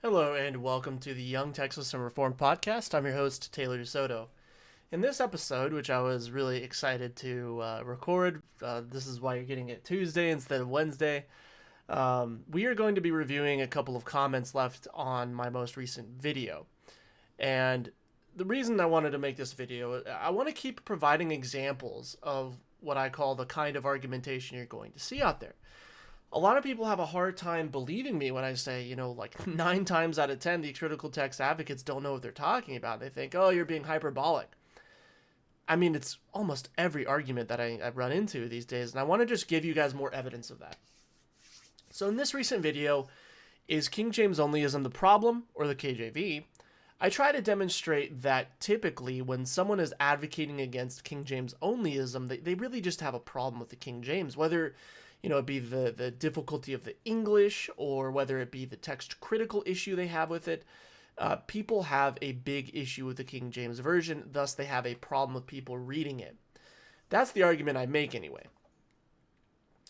Hello and welcome to the Young Texas and Reformed podcast. I'm your host, Taylor DeSoto. In this episode, which I was really excited to record, this is why you're getting it Tuesday instead of Wednesday, we are going to be reviewing a couple of comments left on my most recent video. And the reason I wanted to make this video, I want to keep providing examples of what I call the kind of argumentation you're going to see out there. A lot of people have a hard time believing me when I say, like 9 times out of 10, the critical text advocates don't know what they're talking about. They think, oh, you're being hyperbolic. I mean, it's almost every argument that I run into these days, and I want to just give you guys more evidence of that. So in this recent video, is King James onlyism the problem or the KJV? I try to demonstrate that typically when someone is advocating against King James onlyism, they really just have a problem with the King James, whether it be the difficulty of the English or whether it be the text critical issue they have with it. People have a big issue with the King James Version, thus they have a problem with people reading it. That's the argument I make anyway.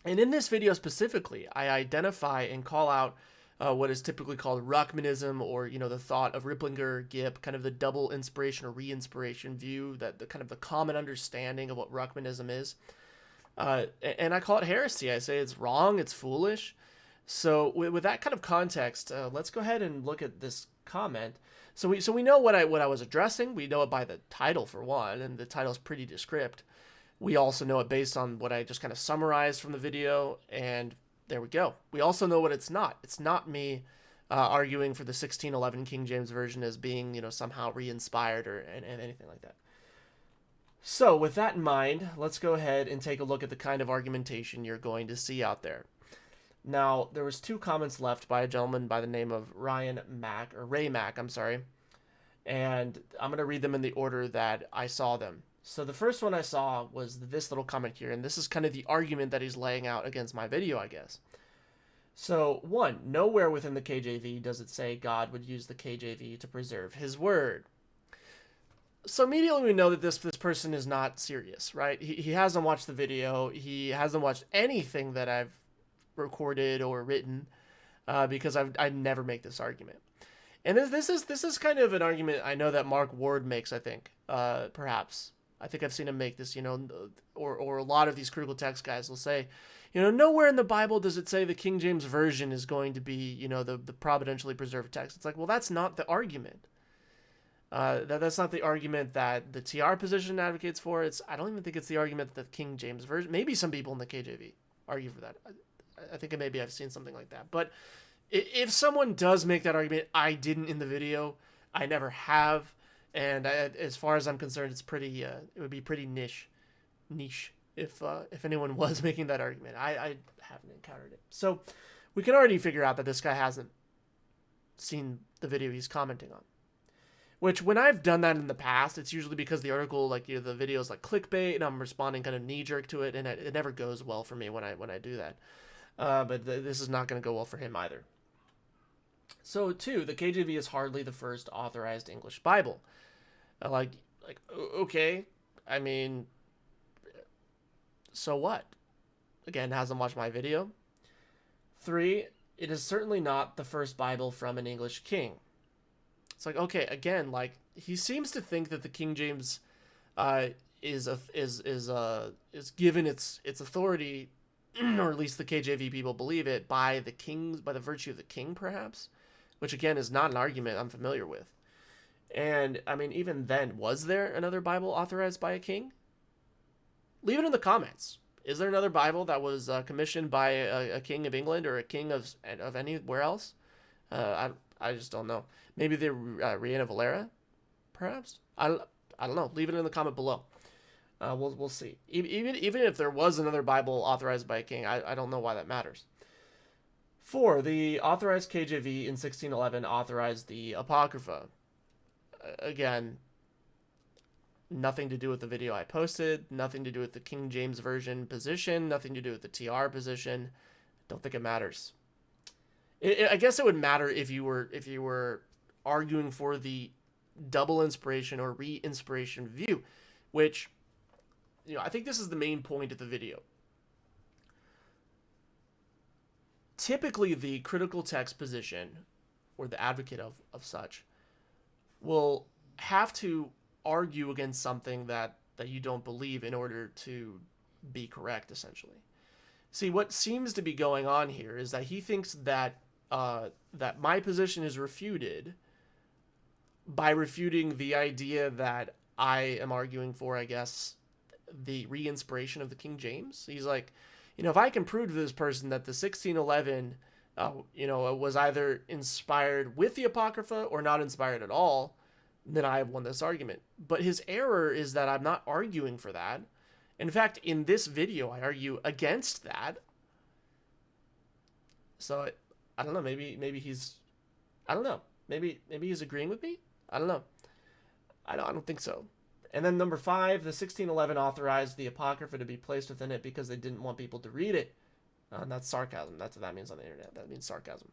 And in this video specifically, I identify and call out what is typically called Ruckmanism, or the thought of Riplinger, Gipp, kind of the double inspiration or re-inspiration view, that the kind of the common understanding of what Ruckmanism is. And I call it heresy. I say it's wrong, it's foolish. So with that kind of context, let's go ahead and look at this comment. So we know what I was addressing. We know it by the title for one, and the title is pretty descriptive. We also know it based on what I just kind of summarized from the video, and there we go. We also know what it's not. It's not me arguing for the 1611 King James Version as being somehow re-inspired or and anything like that. So with that in mind, let's go ahead and take a look at the kind of argumentation you're going to see out there. Now, there was 2 comments left by a gentleman by the name of Ray Mack, and I'm going to read them in the order that I saw them. So the first one I saw was this little comment here, and this is kind of the argument that he's laying out against my video, I guess. So, 1, nowhere within the KJV does it say God would use the KJV to preserve his word. So immediately we know that this person is not serious, right? He hasn't watched the video. He hasn't watched anything that I've recorded or written, because I never make this argument. And this is kind of an argument I know that Mark Ward makes, I think, perhaps. I think I've seen him make this, or a lot of these critical text guys will say, nowhere in the Bible does it say the King James Version is going to be, the providentially preserved text. It's like, well, that's not the argument. That's not the argument that the TR position advocates for. I don't even think it's the argument that the King James Version. Maybe some people in the KJV argue for that. I think maybe I've seen something like that. But if someone does make that argument, I didn't in the video. I never have, and as far as I'm concerned, it's pretty. It would be pretty niche, if anyone was making that argument. I haven't encountered it, so we can already figure out that this guy hasn't seen the video he's commenting on. Which, when I've done that in the past, it's usually because the article, the video is like clickbait, and I'm responding kind of knee-jerk to it, and it never goes well for me when I do that. But this is not going to go well for him either. So, 2, the KJV is hardly the first authorized English Bible. Okay, I mean, so what? Again, hasn't watched my video. 3, it is certainly not the first Bible from an English king. It's like, okay, again, he seems to think that the King James is given its authority, or at least the KJV people believe it, by the virtue of the king, perhaps, which again is not an argument I'm familiar with. And I mean, even then, was there another Bible authorized by a king? Leave it in the comments. Is there another Bible that was commissioned by a king of England or a king of anywhere else? I just don't know. Maybe the Reina Valera, perhaps. I don't know. Leave it in the comment below. We'll see. Even if there was another Bible authorized by a king, I don't know why that matters. 4, the authorized KJV in 1611 authorized the apocrypha. Again, nothing to do with the video I posted. Nothing to do with the King James Version position. Nothing to do with the TR position. Don't think it matters. I guess it would matter if you were arguing for the double inspiration or re-inspiration view, which, I think this is the main point of the video. Typically, the critical text position or the advocate of such, will have to argue against something that you don't believe in order to be correct, essentially. See, what seems to be going on here is that he thinks that that my position is refuted by refuting the idea that I am arguing for, I guess, the re-inspiration of the King James. He's like, if I can prove to this person that the 1611, was either inspired with the apocrypha or not inspired at all, then I have won this argument. But his error is that I'm not arguing for that. In fact, in this video, I argue against that. So I don't know. Maybe he's, I don't know. Maybe he's agreeing with me. I don't know. I don't think so. And then number 5, the 1611 authorized the apocrypha to be placed within it because they didn't want people to read it. And that's sarcasm. That's what that means on the internet. That means sarcasm.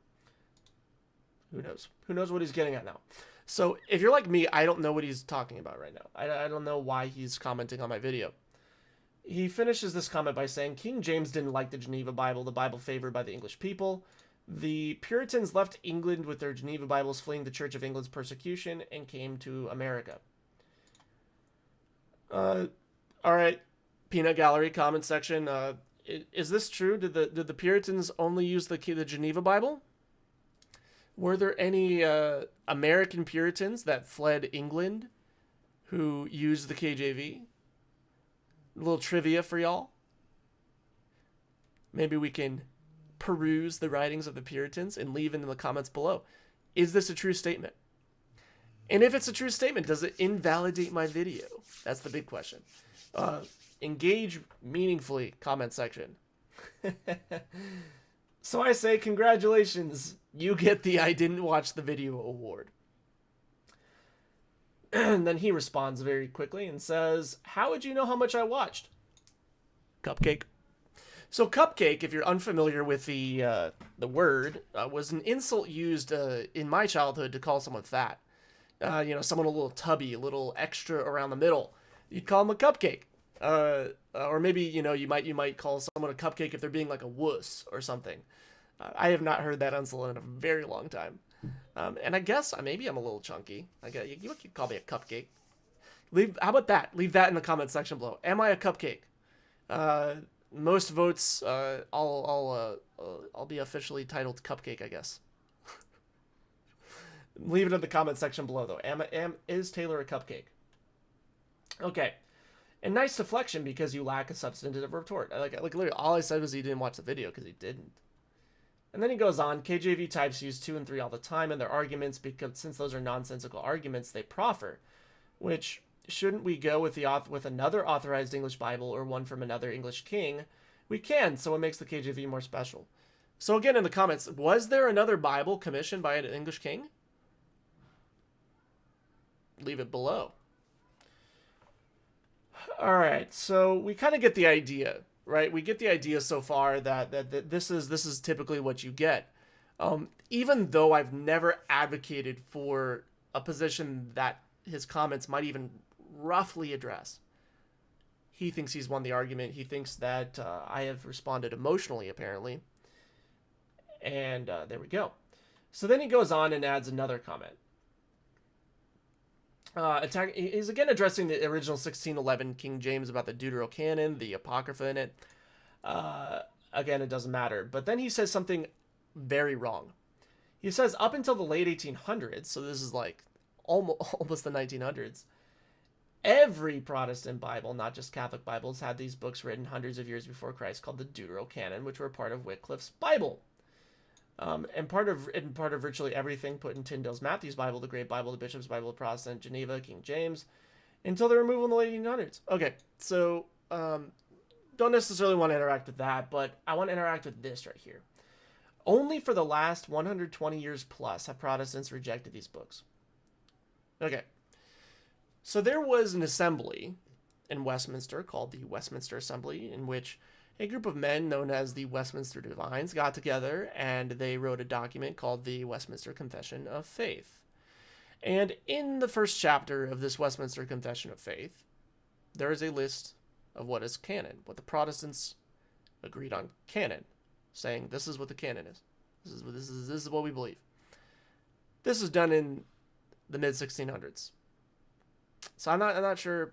Who knows? Who knows what he's getting at now? So if you're like me, I don't know what he's talking about right now. I don't know why he's commenting on my video. He finishes this comment by saying, King James didn't like the Geneva Bible, the Bible favored by the English people. The Puritans left England with their Geneva Bibles, fleeing the Church of England's persecution, and came to America. All right, Peanut Gallery comment section. Is this true? Did the Puritans only use the Geneva Bible? Were there any American Puritans that fled England who used the KJV? A little trivia for y'all. Maybe we can peruse the writings of the Puritans and leave it in the comments below. Is this a true statement? And if it's a true statement, does it invalidate my video? That's the big question. Engage meaningfully, comment section. So I say, congratulations. You get the I didn't watch the video award. And then he responds very quickly and says, how would you know how much I watched? Cupcake. So cupcake, if you're unfamiliar with the word, was an insult used in my childhood to call someone fat. Someone a little tubby, a little extra around the middle. You'd call them a cupcake. Or maybe, you might call someone a cupcake if they're being like a wuss or something. I have not heard that insult in a very long time. And I guess maybe I'm a little chunky. I guess you could call me a cupcake. How about that? Leave that in the comment section below. Am I a cupcake? Most votes, I'll be officially titled cupcake, I guess. Leave it in the comment section below, though. Is Taylor a cupcake? Okay. And nice deflection because you lack a substantive retort. Like literally, all I said was he didn't watch the video because he didn't. And then he goes on, KJV types use 2 and 3 all the time in their arguments because since those are nonsensical arguments, they proffer. Which, shouldn't we go with another authorized English Bible or one from another English king? We can, so it makes the KJV more special. So again, in the comments, was there another Bible commissioned by an English king? Leave it below. All right, so we kind of get the idea, right? We get the idea so far that this is typically what you get. Even though I've never advocated for a position that his comments might even roughly address, he thinks he's won the argument. He thinks that I have responded emotionally, apparently. And there we go. So then he goes on and adds another comment. He's again addressing the original 1611 King James about the Deuterocanon, the apocrypha in it. Again, it doesn't matter. But then he says something very wrong. He says up until the late 1800s, so this is like almost the 1900s, every Protestant Bible, not just Catholic Bibles, had these books written hundreds of years before Christ called the Deuterocanon, which were part of Wycliffe's Bible. And part of virtually everything put in Tyndale's Matthew's Bible, the Great Bible, the Bishop's Bible, the Protestant, Geneva, King James, until their removal in the late 1800s. Okay, so don't necessarily want to interact with that, but I want to interact with this right here. Only for the last 120 years plus have Protestants rejected these books. Okay, so there was an assembly in Westminster called the Westminster Assembly, in which a group of men known as the Westminster Divines got together and they wrote a document called the Westminster Confession of Faith. And in the first chapter of this Westminster Confession of Faith, there is a list of what is canon, what the Protestants agreed on canon, saying this is what the canon is. This is what we believe. This was done in the mid 1600s. So I'm not sure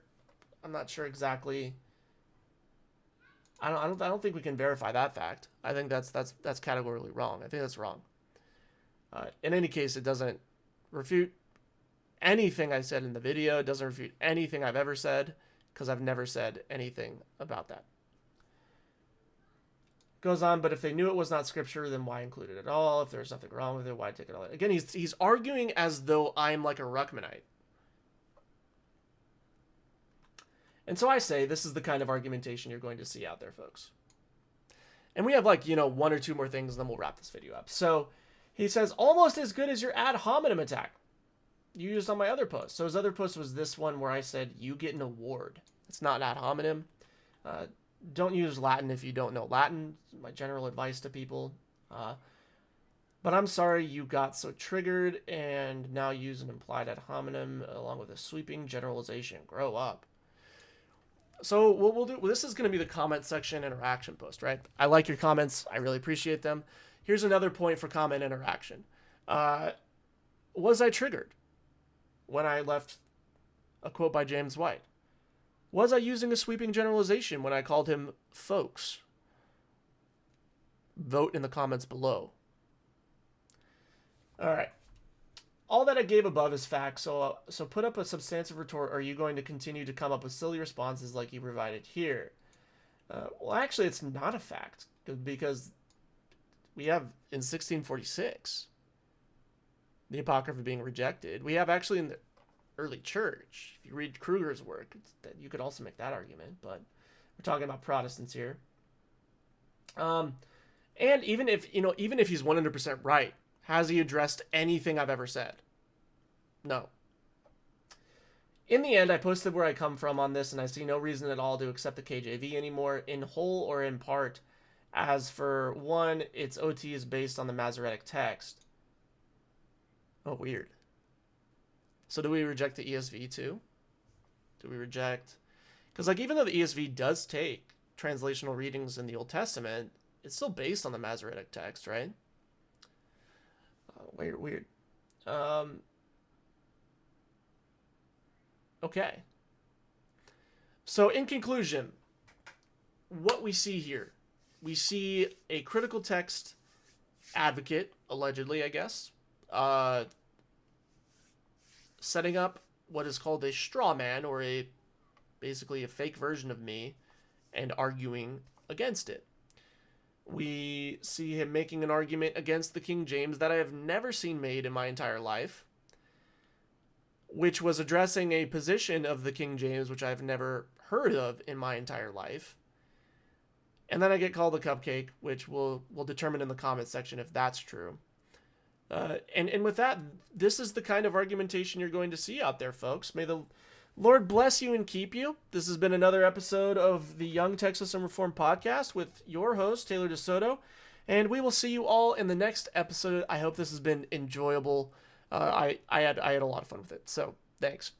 exactly. I don't think we can verify that fact. I think that's categorically wrong. I think that's wrong. In any case, it doesn't refute anything I said in the video. It doesn't refute anything I've ever said, because I've never said anything about that. Goes on, but if they knew it was not scripture, then why include it at all? If there's nothing wrong with it, why take it all? Again, he's arguing as though I'm like a Ruckmanite. And so I say this is the kind of argumentation you're going to see out there, folks. And we have like, one or two more things, and then we'll wrap this video up. So he says, almost as good as your ad hominem attack you used on my other post. So his other post was this one where I said, you get an award. It's not ad hominem. Don't use Latin if you don't know Latin. My general advice to people. But I'm sorry you got so triggered and now use an implied ad hominem along with a sweeping generalization. Grow up. So what we'll do, this is going to be the comment section interaction post, right? I like your comments. I really appreciate them. Here's another point for comment interaction. Was I triggered when I left a quote by James White? Was I using a sweeping generalization when I called him folks? Vote in the comments below. All right. All that I gave above is facts, so put up a substantive retort, or are you going to continue to come up with silly responses like you provided here? Well, actually, it's not a fact, because we have in 1646 the apocrypha being rejected. We have actually in the early church, if you read Kruger's work, you could also make that argument, but we're talking about Protestants here. And even if he's 100% right, has he addressed anything I've ever said? No. In the end, I posted where I come from on this, and I see no reason at all to accept the KJV anymore, in whole or in part. As for one, its OT is based on the Masoretic text. Oh, weird. So do we reject the ESV too? Do we reject... Because even though the ESV does take translational readings in the Old Testament, it's still based on the Masoretic text, right? Weird. Okay. So in conclusion, what we see here, we see a critical text advocate, allegedly, I guess, setting up what is called a straw man, or basically a fake version of me, and arguing against it. We see him making an argument against the King James that I have never seen made in my entire life, which was addressing a position of the King James which I've never heard of in my entire life. And then I get called a cupcake, which we'll determine in the comment section if that's true. And with that, this is the kind of argumentation you're going to see out there, folks. May the Lord bless you and keep you. This has been another episode of the Young Texas and Reformed podcast with your host, Taylor DeSoto. And we will see you all in the next episode. I hope this has been enjoyable. I had a lot of fun with it. So thanks.